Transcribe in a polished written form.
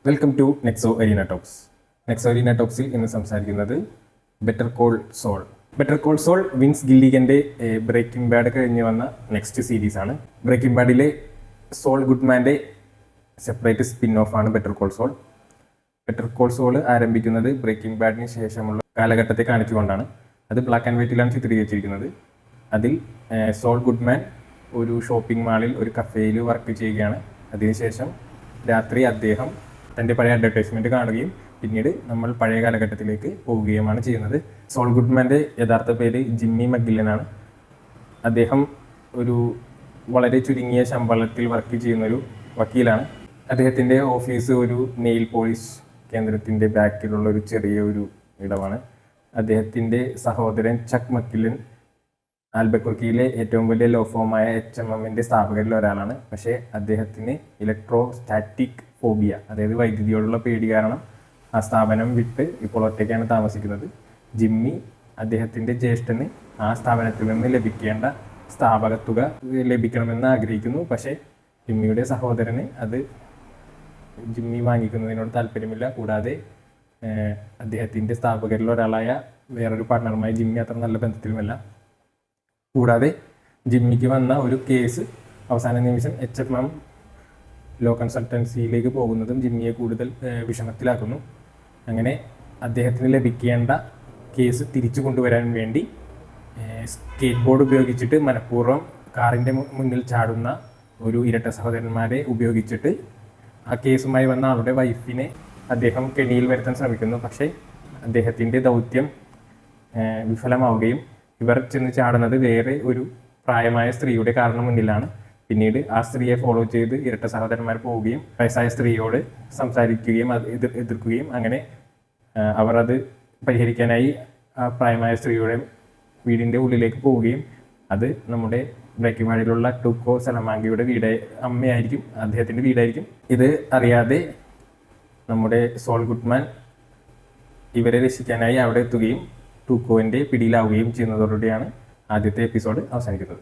Welcome to Nexo Arena Talks. Nexo Arena ടോക്സിൽ ഇന്ന് സംസാരിക്കുന്നത് Better Call Saul. Better Call Saul Vince ഗില്ലിഗന്റെ Breaking Bad കഴിഞ്ഞ് വന്ന നെക്സ്റ്റ് സീരീസാണ്. ബ്രേക്കിംഗ് ബാഡിലെ സോൾ ഗുഡ്മാൻ്റെ സെപ്പറേറ്റ് സ്പിൻ ഓഫ് ആണ് Better Call Saul. Better Call Saul ആരംഭിക്കുന്നത് ബ്രേക്കിംഗ് ബാഡിന് ശേഷമുള്ള കാലഘട്ടത്തെ കാണിച്ചുകൊണ്ടാണ്. അത് ബ്ലാക്ക് ആൻഡ് വൈറ്റിലാണ് ചിത്രീകരിച്ചിരിക്കുന്നത്. അതിൽ സോൾ ഗുഡ്മാൻ ഒരു ഷോപ്പിംഗ് മാളിൽ ഒരു കഫേയിൽ വർക്ക് ചെയ്യുകയാണ്. അതിനുശേഷം രാത്രി അദ്ദേഹം തൻ്റെ പഴയ അഡ്വർടൈസ്മെൻറ്റ് കാണുകയും പിന്നീട് നമ്മൾ പഴയ കാലഘട്ടത്തിലേക്ക് പോവുകയുമാണ് ചെയ്യുന്നത്. സോൾ ഗുഡ്മാൻ്റെ യഥാർത്ഥ പേര് ജിമ്മി മക്ഗില്ലനാണ്. അദ്ദേഹം ഒരു വളരെ ചുരുങ്ങിയ ശമ്പളത്തിൽ വർക്ക് ചെയ്യുന്നൊരു വക്കീലാണ്. അദ്ദേഹത്തിൻ്റെ ഓഫീസ് ഒരു നെയിൽ പോളിഷ് കേന്ദ്രത്തിൻ്റെ ബാക്കിലുള്ള ഒരു ചെറിയ ഇടമാണ്. അദ്ദേഹത്തിൻ്റെ സഹോദരൻ ചക്ക് മക്ഗില്ലൻ ആൽബക്കുർക്കിയിലെ ഏറ്റവും വലിയ ലോ ഫോമായ HMMന്റെ സ്ഥാപകരിൽ ഒരാളാണ്. പക്ഷേ അദ്ദേഹത്തിന് ഇലക്ട്രോസ്റ്റാറ്റിക് ഫോബിയ, അതായത് വൈദ്യുതിയോടുള്ള പേടി കാരണം ആ സ്ഥാപനം വിട്ട് ഇപ്പോൾ ഒറ്റയ്ക്കാണ് താമസിക്കുന്നത്. ജിമ്മി അദ്ദേഹത്തിൻ്റെ ജ്യേഷ്ഠന് ആ സ്ഥാപനത്തിൽ നിന്ന് ലഭിക്കേണ്ട സ്ഥാപക തുക ലഭിക്കണമെന്ന് ആഗ്രഹിക്കുന്നു. പക്ഷേ ജിമ്മിയുടെ സഹോദരന് അത് ജിമ്മി വാങ്ങിക്കുന്നതിനോട് താല്പര്യമില്ല. കൂടാതെ അദ്ദേഹത്തിൻ്റെ സ്ഥാപകരിൽ ഒരാളായ വേറൊരു പാർട്ട്ണറുമായി ജിമ്മി അത്ര നല്ല ബന്ധത്തിലുമല്ല. കൂടാതെ ജിമ്മിക്ക് വന്ന ഒരു കേസ് അവസാന നിമിഷം HMM ലോ കൺസൾട്ടൻസിയിലേക്ക് പോകുന്നതും ജിമ്മിയെ കൂടുതൽ വിഷമത്തിലാക്കുന്നു. അങ്ങനെ അദ്ദേഹത്തിന് ലഭിക്കേണ്ട കേസ് തിരിച്ചു കൊണ്ടുവരാൻ വേണ്ടി സ്കേറ്റ് ബോർഡ് ഉപയോഗിച്ചിട്ട് മനഃപൂർവ്വം കാറിൻ്റെ മുന്നിൽ ചാടുന്ന ഒരു ഇരട്ട സഹോദരന്മാരെ ഉപയോഗിച്ചിട്ട് ആ കേസുമായി വന്ന ആളുടെ വൈഫിനെ അദ്ദേഹം കെണിയിൽ വരുത്താൻ ശ്രമിക്കുന്നു. പക്ഷേ അദ്ദേഹത്തിൻ്റെ ദൗത്യം വിഫലമാവുകയും ഇവർ ചെന്ന് ചാടുന്നത് വേറെ ഒരു പ്രായമായ സ്ത്രീയുടെ കാറിന് മുന്നിലാണ്. പിന്നീട് ആ സ്ത്രീയെ ഫോളോ ചെയ്ത് ഇരട്ട സഹോദരന്മാർ പോവുകയും വയസ്സായ സ്ത്രീയോട് സംസാരിക്കുകയും എതിർക്കുകയും അങ്ങനെ അവർ അത് പരിഹരിക്കാനായി ആ പ്രായമായ സ്ത്രീയുടെ വീടിൻ്റെ ഉള്ളിലേക്ക് പോവുകയും അത് നമ്മുടെ ബ്രേക്കിംഗ് ബാഡിലുള്ള ടൂക്കോ സലമാങ്കയുടെ അമ്മയായിരിക്കും, അദ്ദേഹത്തിൻ്റെ വീടായിരിക്കും. ഇത് അറിയാതെ നമ്മുടെ സോൾ ഗുഡ്മാൻ ഇവരെ രക്ഷിക്കാനായി അവിടെ എത്തുകയും ടൂക്കോവിൻ്റെ പിടിയിലാവുകയും ചെയ്യുന്നതോടുകൂടിയാണ് ആദ്യത്തെ എപ്പിസോഡ് അവസാനിക്കുന്നത്.